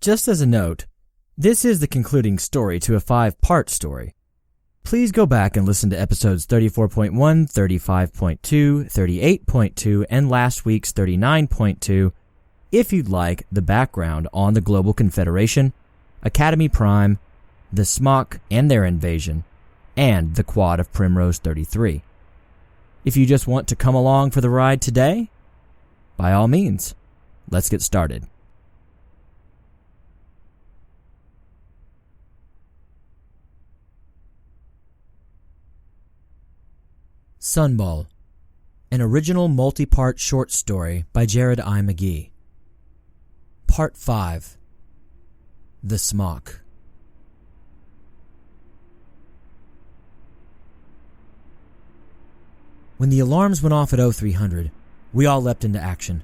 Just as a note, this is the concluding story to a 5-part story. Please go back and listen to episodes 34.1, 35.2, 38.2, and last week's 39.2 if you'd like the background on the Global Confederation, Academy Prime, the Smock and their invasion, and the Quad of Primrose 33. If you just want to come along for the ride today, by all means, let's get started. Sonbol, an original multi-part short story by Jared I. McGee. Part 5. The Smock. When the alarms went off at 0300, we all leapt into action.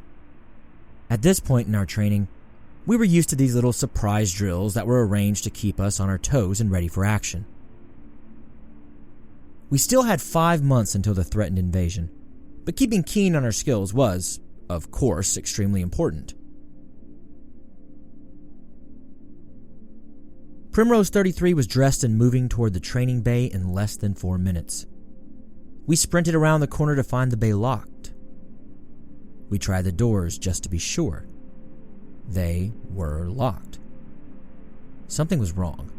At this point in our training, we were used to these little surprise drills that were arranged to keep us on our toes and ready for action. We still had 5 months until the threatened invasion, but keeping keen on our skills was, of course, extremely important. Primrose 33 was dressed and moving toward the training bay in less than 4 minutes. We sprinted around the corner to find the bay locked. We tried the doors just to be sure. They were locked. Something was wrong.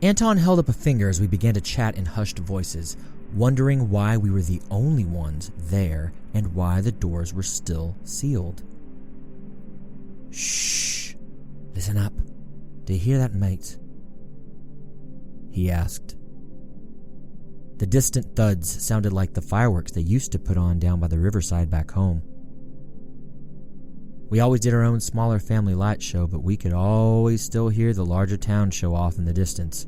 Anton held up a finger as we began to chat in hushed voices, wondering why we were the only ones there and why the doors were still sealed. Shh! Listen up. Do you hear that, mates? He asked. The distant thuds sounded like the fireworks they used to put on down by the riverside back home. We always did our own smaller family light show, but we could always still hear the larger town show off in the distance.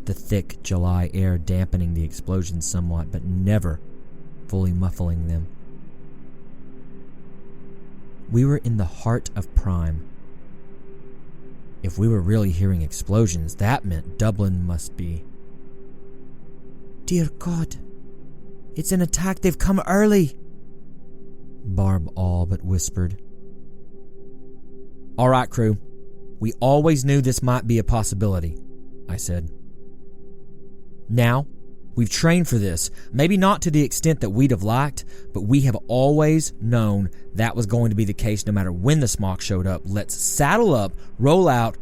The thick July air dampening the explosions somewhat, but never fully muffling them. We were in the heart of Prime. If we were really hearing explosions, that meant Dublin must be. Dear God, it's an attack, they've come early, Barb all but whispered. All right, crew. We always knew this might be a possibility, I said. Now, we've trained for this, maybe not to the extent that we'd have liked, but we have always known that was going to be the case no matter when the Smock showed up. Let's saddle up, roll out,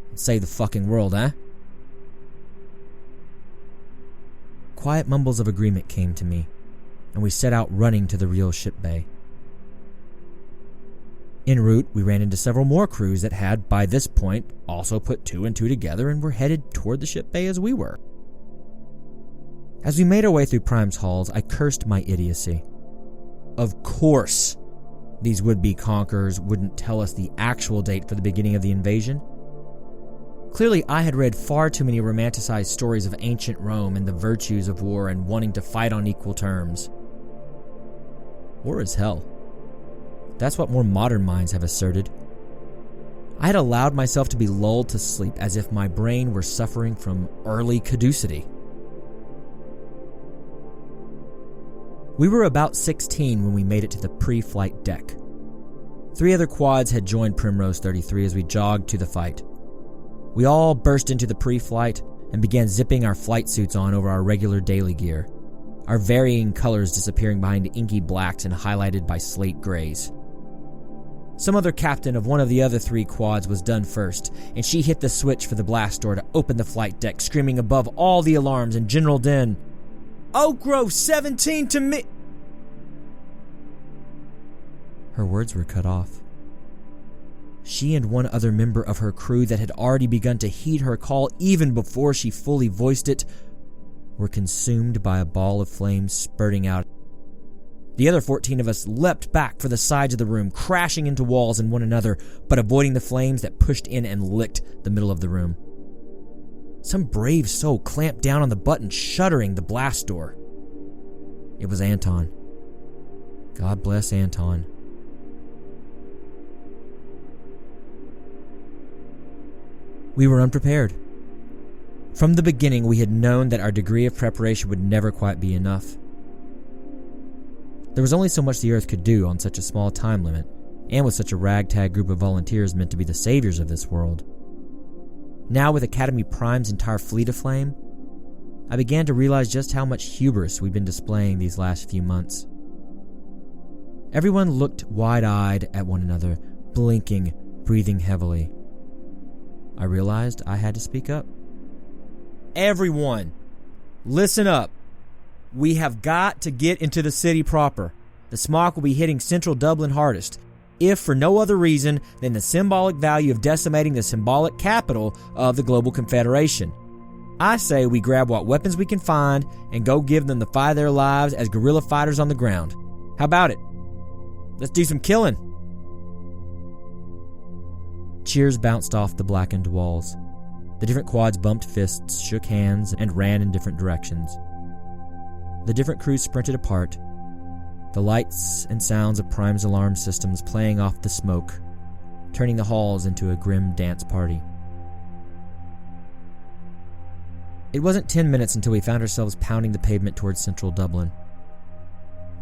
and save the fucking world, eh? Quiet mumbles of agreement came to me, and we set out running to the real ship bay. En route, we ran into several more crews that had, by this point, also put 2 and 2 together and were headed toward the ship bay as we were. As we made our way through Prime's halls, I cursed my idiocy. Of course, these would-be conquerors wouldn't tell us the actual date for the beginning of the invasion. Clearly, I had read far too many romanticized stories of ancient Rome and the virtues of war and wanting to fight on equal terms. War is hell. That's what more modern minds have asserted. I had allowed myself to be lulled to sleep as if my brain were suffering from early caducity. We were about 16 when we made it to the pre-flight deck. 3 other quads had joined Primrose 33 as we jogged to the fight. We all burst into the pre-flight and began zipping our flight suits on over our regular daily gear, our varying colors disappearing behind inky blacks and highlighted by slate grays. Some other captain of one of the other 3 quads was done first, and she hit the switch for the blast door to open the flight deck, screaming above all the alarms and general din, Oak Grove 17 to me! Her words were cut off. She and one other member of her crew that had already begun to heed her call even before she fully voiced it were consumed by a ball of flames spurting out. The other 14 of us leapt back for the sides of the room, crashing into walls and one another, but avoiding the flames that pushed in and licked the middle of the room. Some brave soul clamped down on the button, shuttering the blast door. It was Anton. God bless Anton. We were unprepared. From the beginning, we had known that our degree of preparation would never quite be enough. There was only so much the Earth could do on such a small time limit, and with such a ragtag group of volunteers meant to be the saviors of this world. Now, with Academy Prime's entire fleet aflame, I began to realize just how much hubris we'd been displaying these last few months. Everyone looked wide-eyed at one another, blinking, breathing heavily. I realized I had to speak up. Everyone, listen up. We have got to get into the city proper. The Smock will be hitting central Dublin hardest, if for no other reason than the symbolic value of decimating the symbolic capital of the Global Confederation. I say we grab what weapons we can find and go give them the fight of their lives as guerrilla fighters on the ground. How about it? Let's do some killing. Cheers bounced off the blackened walls. The different quads bumped fists, shook hands, and ran in different directions. The different crews sprinted apart, the lights and sounds of Prime's alarm systems playing off the smoke, turning the halls into a grim dance party. It wasn't 10 minutes until we found ourselves pounding the pavement towards central Dublin.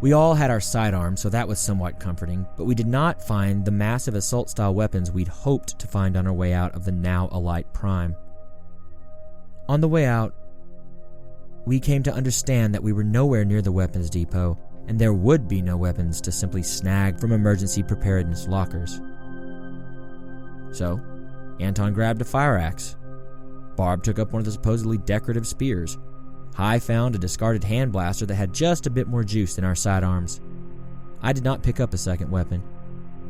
We all had our sidearms, so that was somewhat comforting, but we did not find the massive assault-style weapons we'd hoped to find on our way out of the now alight Prime. On the way out, we came to understand that we were nowhere near the weapons depot, and there would be no weapons to simply snag from emergency preparedness lockers. So, Anton grabbed a fire axe. Barb took up one of the supposedly decorative spears. I found a discarded hand blaster that had just a bit more juice than our sidearms. I did not pick up a second weapon.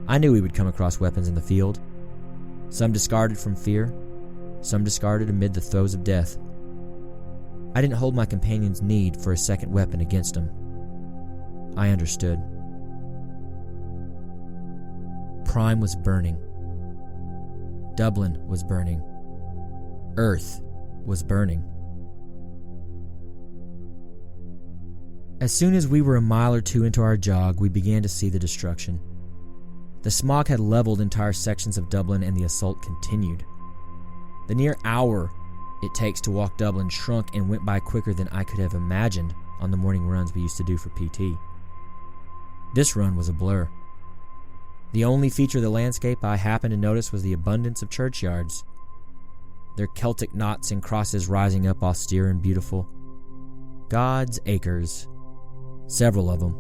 I knew we would come across weapons in the field. Some discarded from fear, some discarded amid the throes of death. I didn't hold my companion's need for a second weapon against him. I understood. Prime was burning. Dublin was burning. Earth was burning. As soon as we were a mile or two into our jog, we began to see the destruction. The Smock had leveled entire sections of Dublin, and the assault continued. The near hour it takes to walk Dublin shrunk and went by quicker than I could have imagined on the morning runs we used to do for PT. This run was a blur. The only feature of the landscape I happened to notice was the abundance of churchyards, their Celtic knots and crosses rising up austere and beautiful. God's acres. Several of them.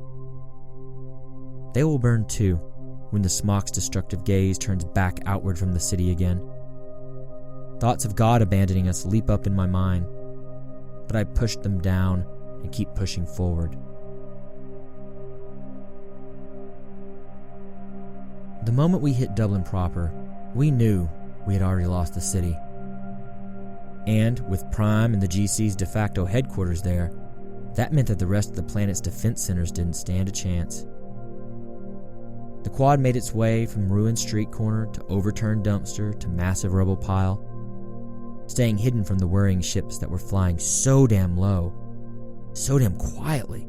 They will burn too, when the Smock's destructive gaze turns back outward from the city again. Thoughts of God abandoning us leap up in my mind, but I push them down and keep pushing forward. The moment we hit Dublin proper, we knew we had already lost the city. And with Prime and the GC's de facto headquarters there, that meant that the rest of the planet's defense centers didn't stand a chance. The quad made its way from ruined street corner to overturned dumpster to massive rubble pile, staying hidden from the worrying ships that were flying so damn low, so damn quietly,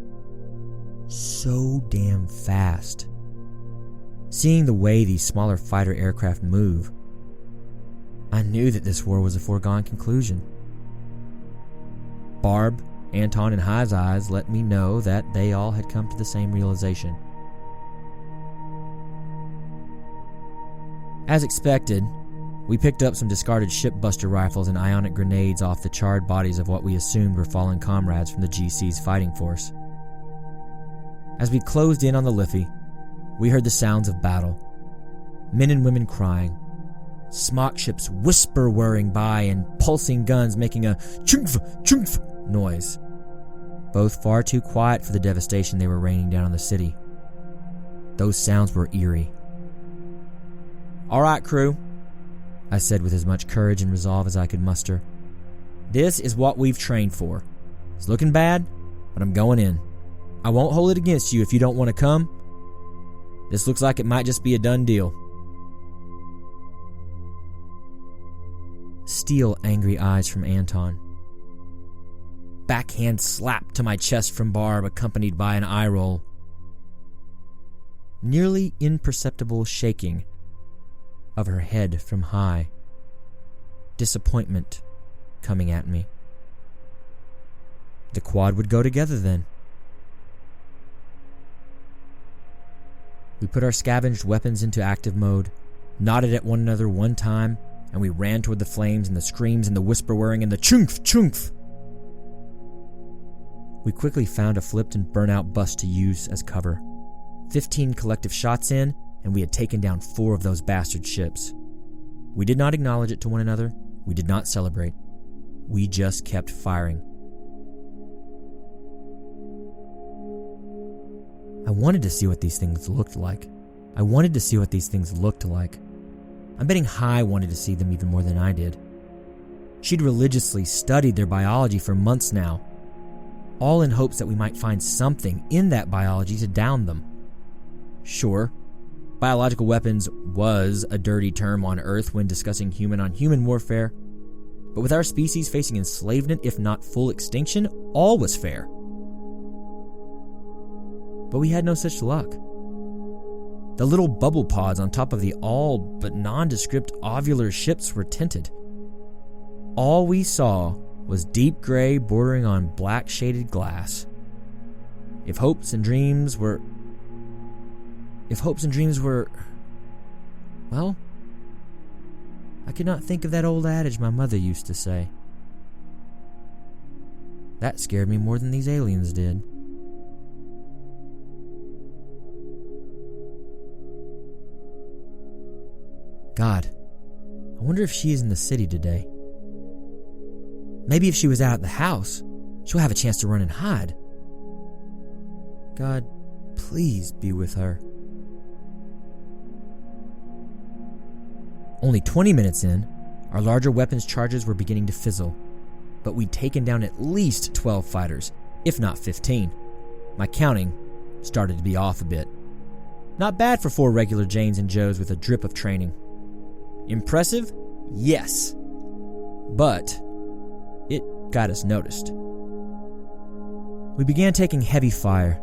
so damn fast. Seeing the way these smaller fighter aircraft move, I knew that this war was a foregone conclusion. Barb, Anton, and High's eyes let me know that they all had come to the same realization. As expected, we picked up some discarded shipbuster rifles and ionic grenades off the charred bodies of what we assumed were fallen comrades from the GC's fighting force. As we closed in on the Liffey, we heard the sounds of battle. Men and women crying, Smock ships whisper whirring by, and pulsing guns making a chumph, chumph noise. Both far too quiet for the devastation they were raining down on the city. Those sounds were eerie. "All right, crew," I said with as much courage and resolve as I could muster. "This is what we've trained for. It's looking bad, but I'm going in. I won't hold it against you if you don't want to come. This looks like it might just be a done deal." Steel, angry eyes from Anton. Backhand slap to my chest from Barb, accompanied by an eye roll. Nearly imperceptible shaking of her head from High. Disappointment coming at me. The quad would go together then. We put our scavenged weapons into active mode, nodded at one another one time, and we ran toward the flames and the screams and the whisper whirring and the chunkf chunkf. We quickly found a flipped and burnt-out bus to use as cover. 15 collective shots in, and we had taken down 4 of those bastard ships. We did not acknowledge it to one another. We did not celebrate. We just kept firing. I wanted to see what these things looked like. I'm betting Hai wanted to see them even more than I did. She'd religiously studied their biology for months now, all in hopes that we might find something in that biology to down them. Sure, biological weapons was a dirty term on Earth when discussing human-on-human warfare, but with our species facing enslavement, if not full extinction, all was fair. But we had no such luck. The little bubble pods on top of the all but nondescript ovular ships were tinted. All we saw was deep gray bordering on black shaded glass. If hopes and dreams were, well, I could not think of that old adage my mother used to say. That scared me more than these aliens did. God, I wonder if she is in the city today. Maybe if she was out at the house, she'll have a chance to run and hide. God, please be with her. Only 20 minutes in, our larger weapons charges were beginning to fizzle, but we'd taken down at least 12 fighters, if not 15. My counting started to be off a bit. Not bad for 4 regular Janes and Joes with a drip of training. Impressive? Yes. But it got us noticed. We began taking heavy fire.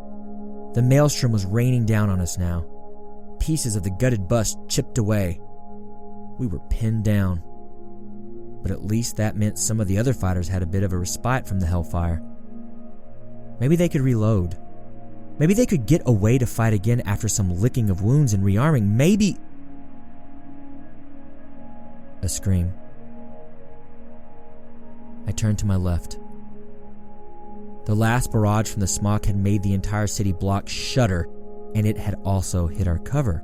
The maelstrom was raining down on us now. Pieces of the gutted bus chipped away. We were pinned down. But at least that meant some of the other fighters had a bit of a respite from the hellfire. Maybe they could reload. Maybe they could get away to fight again after some licking of wounds and rearming. Maybe... A scream. I turned to my left. The last barrage from the Smock had made the entire city block shudder, and it had also hit our cover.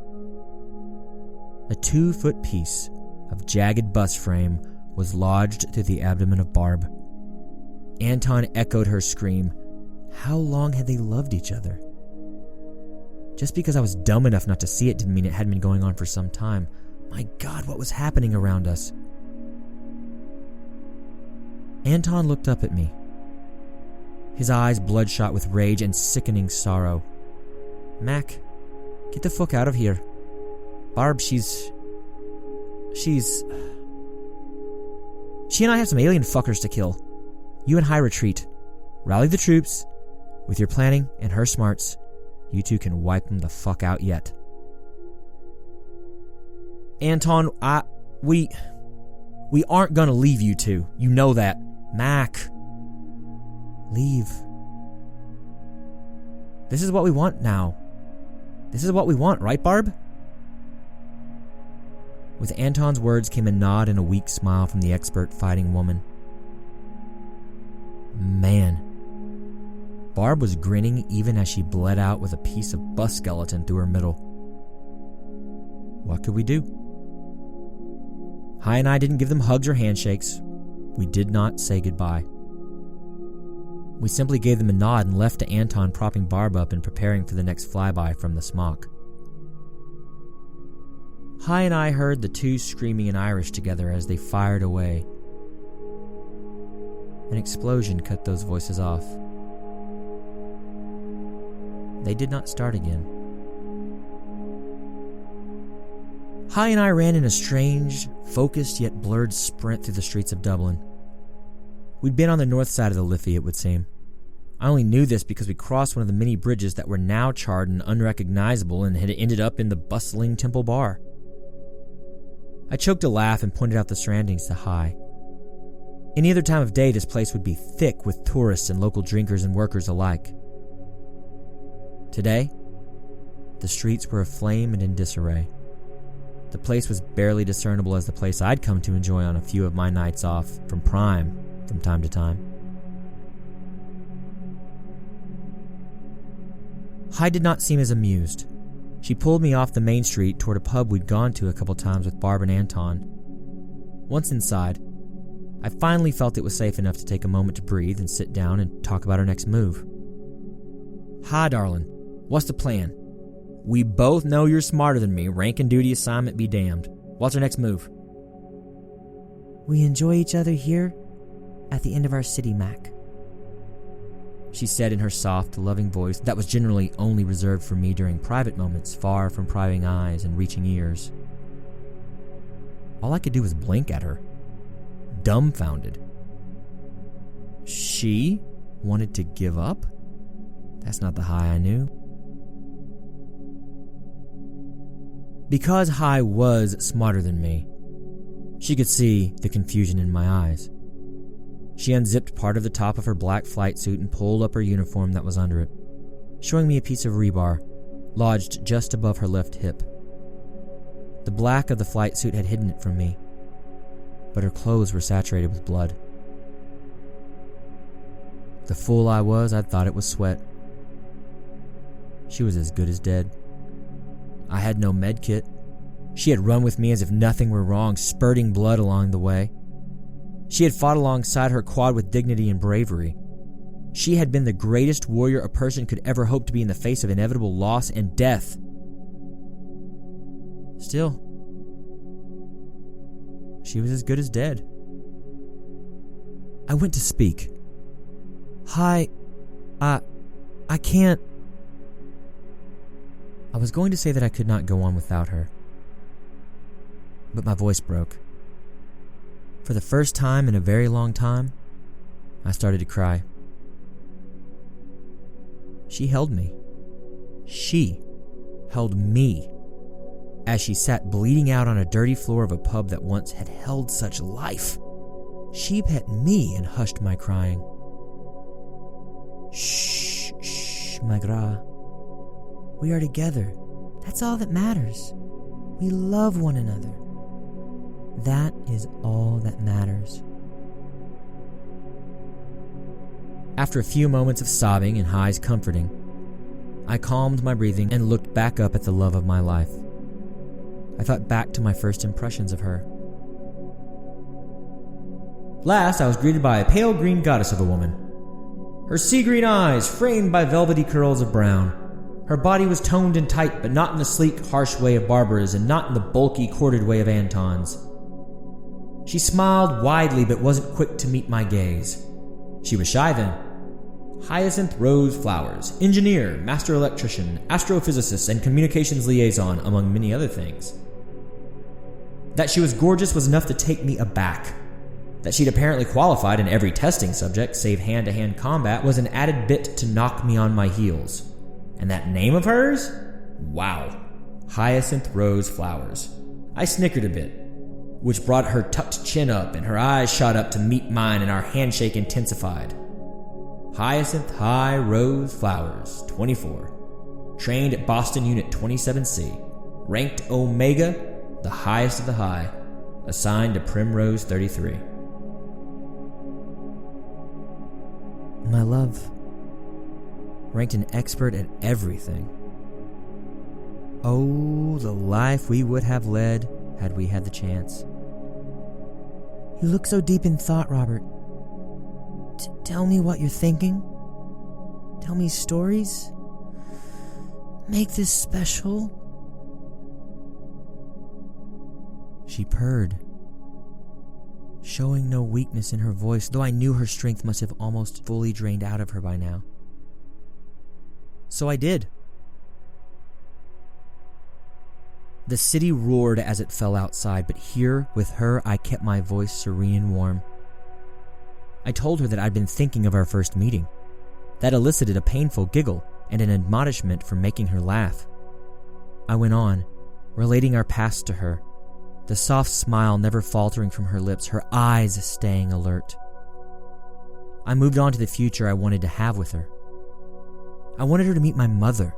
A 2-foot piece of jagged bus frame was lodged through the abdomen of Barb. Anton echoed her scream. How long had they loved each other? Just because I was dumb enough not to see it didn't mean it hadn't been going on for some time. My God, what was happening around us? Anton looked up at me, his eyes bloodshot with rage and sickening sorrow. Mack, get the fuck out of here. Barb, she and I have some alien fuckers to kill. You and Hai retreat. Rally the troops. With your planning and her smarts, you two can wipe them the fuck out yet. Anton, we aren't gonna leave you two. You know that. Mack. Leave. This is what we want now. This is what we want, right, Barb? With Anton's words came a nod and a weak smile from the expert fighting woman. Man. Barb was grinning even as she bled out with a piece of bus skeleton through her middle. What could we do? Hai and I didn't give them hugs or handshakes. We did not say goodbye. We simply gave them a nod and left to Anton propping Barb up and preparing for the next flyby from the Smock. Hai and I heard the two screaming in Irish together as they fired away. An explosion cut those voices off. They did not start again. Hai and I ran in a strange, focused yet blurred sprint through the streets of Dublin. We'd been on the north side of the Liffey, it would seem. I only knew this because we crossed one of the many bridges that were now charred and unrecognizable and had ended up in the bustling Temple Bar. I choked a laugh and pointed out the surroundings to Hai. Any other time of day, this place would be thick with tourists and local drinkers and workers alike. Today, The streets were aflame and in disarray. The place was barely discernible as the place I'd come to enjoy on a few of my nights off from Prime from time to time. Hyde did not seem as amused. She pulled me off the main street toward a pub we'd gone to a couple times with Barb and Anton. Once inside, I finally felt it was safe enough to take a moment to breathe and sit down and talk about our next move. "Hi, darling. What's the plan? We both know you're smarter than me. Rank and duty assignment be damned. What's our next move?" "We enjoy each other here at the end of our city, Mack," she said in her soft, loving voice that was generally only reserved for me during private moments far from prying eyes and reaching ears. All I could do was blink at her, dumbfounded. She wanted to give up? That's not the High I knew. Because High was smarter than me, she could see the confusion in my eyes. She unzipped part of the top of her black flight suit and pulled up her uniform that was under it, showing me a piece of rebar lodged just above her left hip. The black of the flight suit had hidden it from me, but her clothes were saturated with blood. The fool I was, I thought it was sweat. She was as good as dead. I had no med kit. She had run with me as if nothing were wrong, spurting blood along the way. She had fought alongside her quad with dignity and bravery. She had been the greatest warrior a person could ever hope to be in the face of inevitable loss and death. Still, she was as good as dead. I went to speak. "Hi, I can't..." I was going to say that I could not go on without her, but my voice broke. For the first time in a very long time, I started to cry. She held me. She held me as she sat bleeding out on a dirty floor of a pub that once had held such life. She pet me and hushed my crying. "Shh, shh, my gra. We are together. That's all that matters. We love one another. That is all that matters." After a few moments of sobbing and High's comforting, I calmed my breathing and looked back up at the love of my life. I thought back to my first impressions of her. Last, I was greeted by a pale green goddess of a woman. Her sea green eyes framed by velvety curls of brown. Her body was toned and tight, but not in the sleek, harsh way of Barbara's and not in the bulky, corded way of Anton's. She smiled widely but wasn't quick to meet my gaze. She was shy then. Hyacinth Rose Flowers, engineer, master electrician, astrophysicist, and communications liaison, among many other things. That she was gorgeous was enough to take me aback. That she'd apparently qualified in every testing subject, save hand-to-hand combat, was an added bit to knock me on my heels. And that name of hers? Wow. Hyacinth Rose Flowers. I snickered a bit, which brought her tucked chin up and her eyes shot up to meet mine and our handshake intensified. Hyacinth High Rose Flowers, 24. Trained at Boston Unit 27C. Ranked Omega, the highest of the high. Assigned to Primrose 33. My love. Ranked an expert at everything. Oh, the life we would have led had we had the chance. "You look so deep in thought, Robert. Tell me what you're thinking. Tell me stories. Make this special." She purred, showing no weakness in her voice, though I knew her strength must have almost fully drained out of her by now. So I did. The city roared as it fell outside, but here, with her, I kept my voice serene and warm. I told her that I'd been thinking of our first meeting. That elicited a painful giggle and an admonishment for making her laugh. I went on, relating our past to her, the soft smile never faltering from her lips, her eyes staying alert. I moved on to the future I wanted to have with her. I wanted her to meet my mother.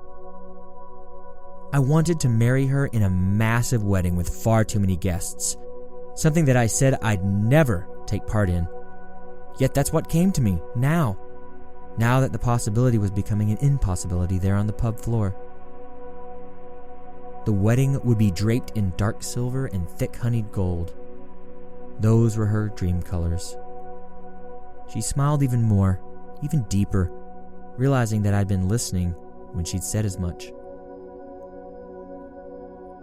I wanted to marry her in a massive wedding with far too many guests, something that I said I'd never take part in. Yet that's what came to me now that the possibility was becoming an impossibility there on the pub floor. The wedding would be draped in dark silver and thick honeyed gold. Those were her dream colors. She smiled even more, even deeper, realizing that I'd been listening when she'd said as much.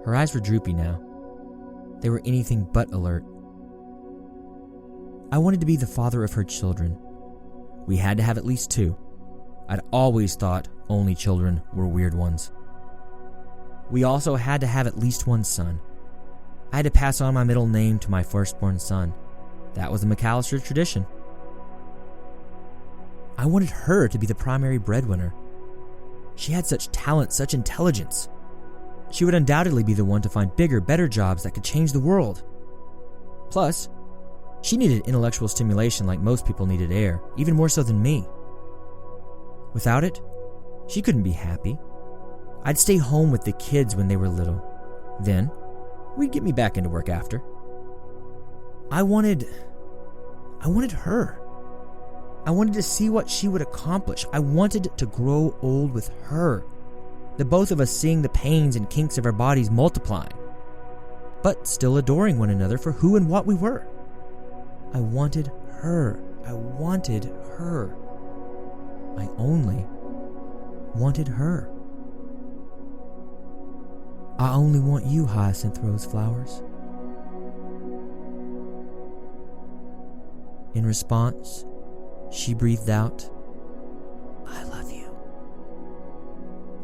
Her eyes were droopy now. They were anything but alert. I wanted to be the father of her children. We had to have at least 2. I'd always thought only children were weird ones. We also had to have at least 1 son. I had to pass on my middle name to my firstborn son. That was the McAllister tradition. I wanted her to be the primary breadwinner. She had such talent, such intelligence. She would undoubtedly be the one to find bigger, better jobs that could change the world. Plus, she needed intellectual stimulation like most people needed air, even more so than me. Without it, she couldn't be happy. I'd stay home with the kids when they were little. Then, we'd get me back into work after. I wanted her. I wanted to see what she would accomplish. I wanted to grow old with her. The both of us seeing the pains and kinks of our bodies multiplying, but still adoring one another for who and what we were. I wanted her. I wanted her. I only wanted her. I only want you, hyacinth rose flowers. In response, she breathed out, I love you.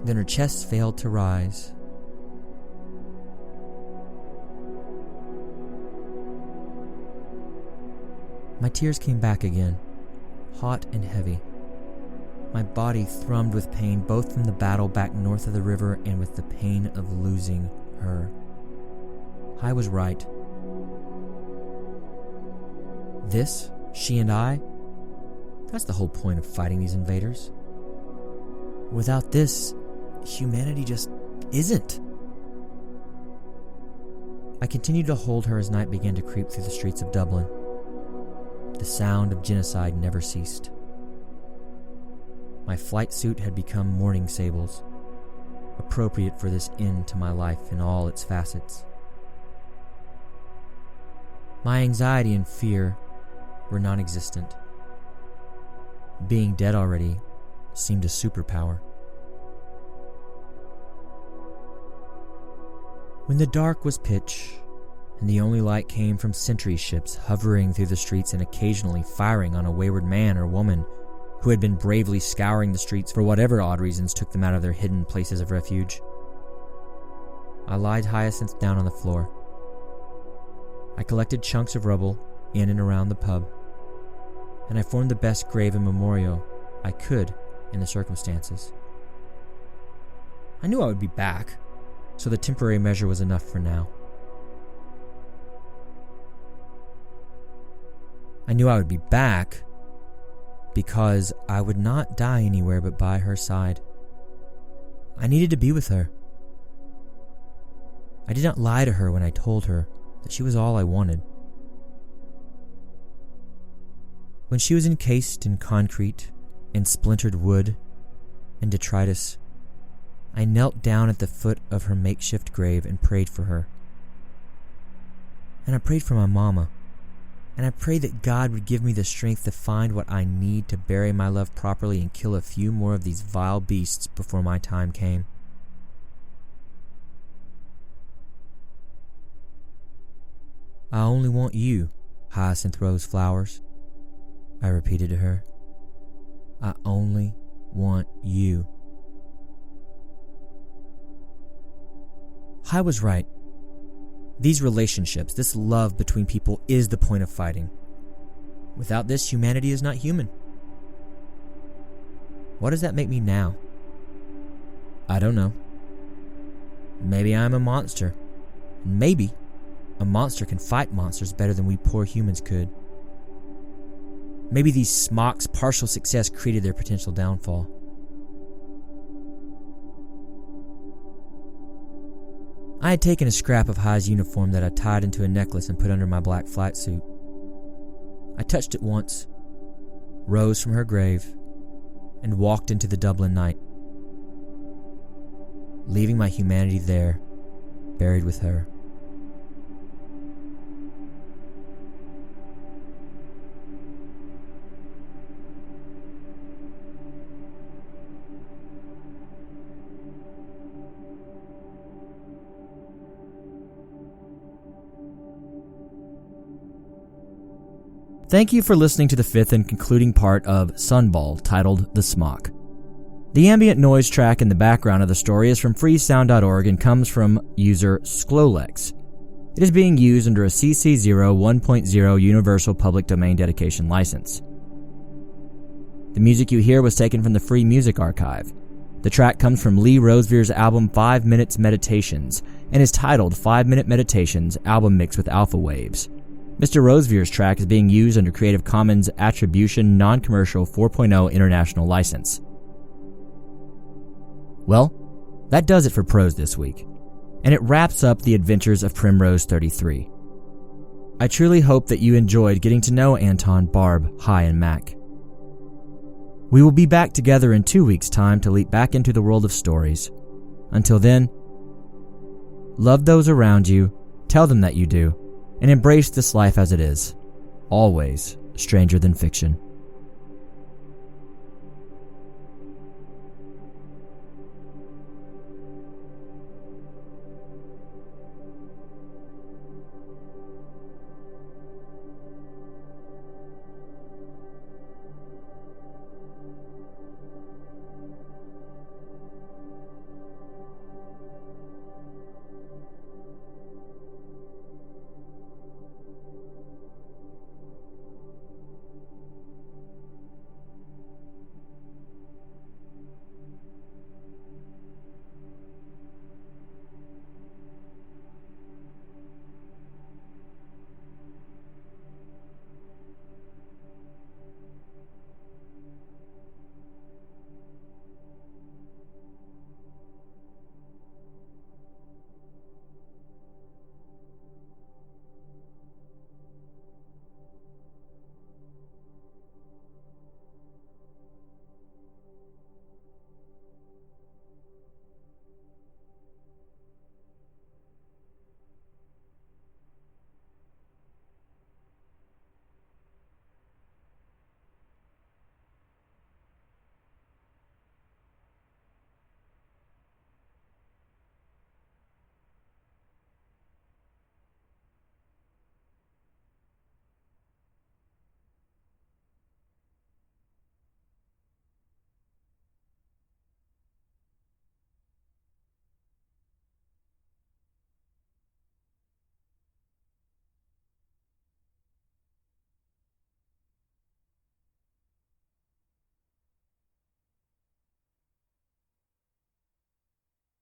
Then her chest failed to rise. My tears came back again, hot and heavy. My body thrummed with pain, both from the battle back north of the river and with the pain of losing her. I was right. This, she and I, that's the whole point of fighting these invaders. Without this, humanity just isn't. I continued to hold her as night began to creep through the streets of Dublin. The sound of genocide never ceased. My flight suit had become mourning sables, appropriate for this end to my life in all its facets. My anxiety and fear were non-existent. Being dead already seemed a superpower. When the dark was pitch, and the only light came from sentry ships hovering through the streets and occasionally firing on a wayward man or woman who had been bravely scouring the streets for whatever odd reasons took them out of their hidden places of refuge, I lied Hyacinth down on the floor. I collected chunks of rubble in and around the pub, and I formed the best grave and memorial I could in the circumstances. I knew I would be back, so the temporary measure was enough for now. I knew I would be back because I would not die anywhere but by her side. I needed to be with her. I did not lie to her when I told her that she was all I wanted. When she was encased in concrete and splintered wood and detritus, I knelt down at the foot of her makeshift grave and prayed for her. And I prayed for my mama. And I prayed that God would give me the strength to find what I need to bury my love properly and kill a few more of these vile beasts before my time came. I only want you, hyacinth rose flowers, I repeated to her. I only want you. I was right. These relationships, this love between people is the point of fighting. Without this, humanity is not human. What does that make me now? I don't know. Maybe I'm a monster. Maybe a monster can fight monsters better than we poor humans could. Maybe these Smock's partial success created their potential downfall. I had taken a scrap of High's uniform that I tied into a necklace and put under my black flight suit. I touched it once, rose from her grave, and walked into the Dublin night, leaving my humanity there, buried with her. Thank you for listening to the fifth and concluding part of Sonbol, titled The Smock. The ambient noise track in the background of the story is from freesound.org and comes from user Sklolex. It is being used under a CC0 1.0 Universal Public Domain Dedication license. The music you hear was taken from the Free Music Archive. The track comes from Lee Rosevere's album 5 Minutes Meditations and is titled 5 Minute Meditations Album Mix with Alpha Waves. Mr. Rosevere's track is being used under Creative Commons Attribution Non-Commercial 4.0 International License. Well, that does it for prose this week, and it wraps up the adventures of Primrose 33. I truly hope that you enjoyed getting to know Anton, Barb, High, and Mack. We will be back together in 2 weeks' time to leap back into the world of stories. Until then, love those around you, tell them that you do, and embrace this life as it is, always stranger than fiction.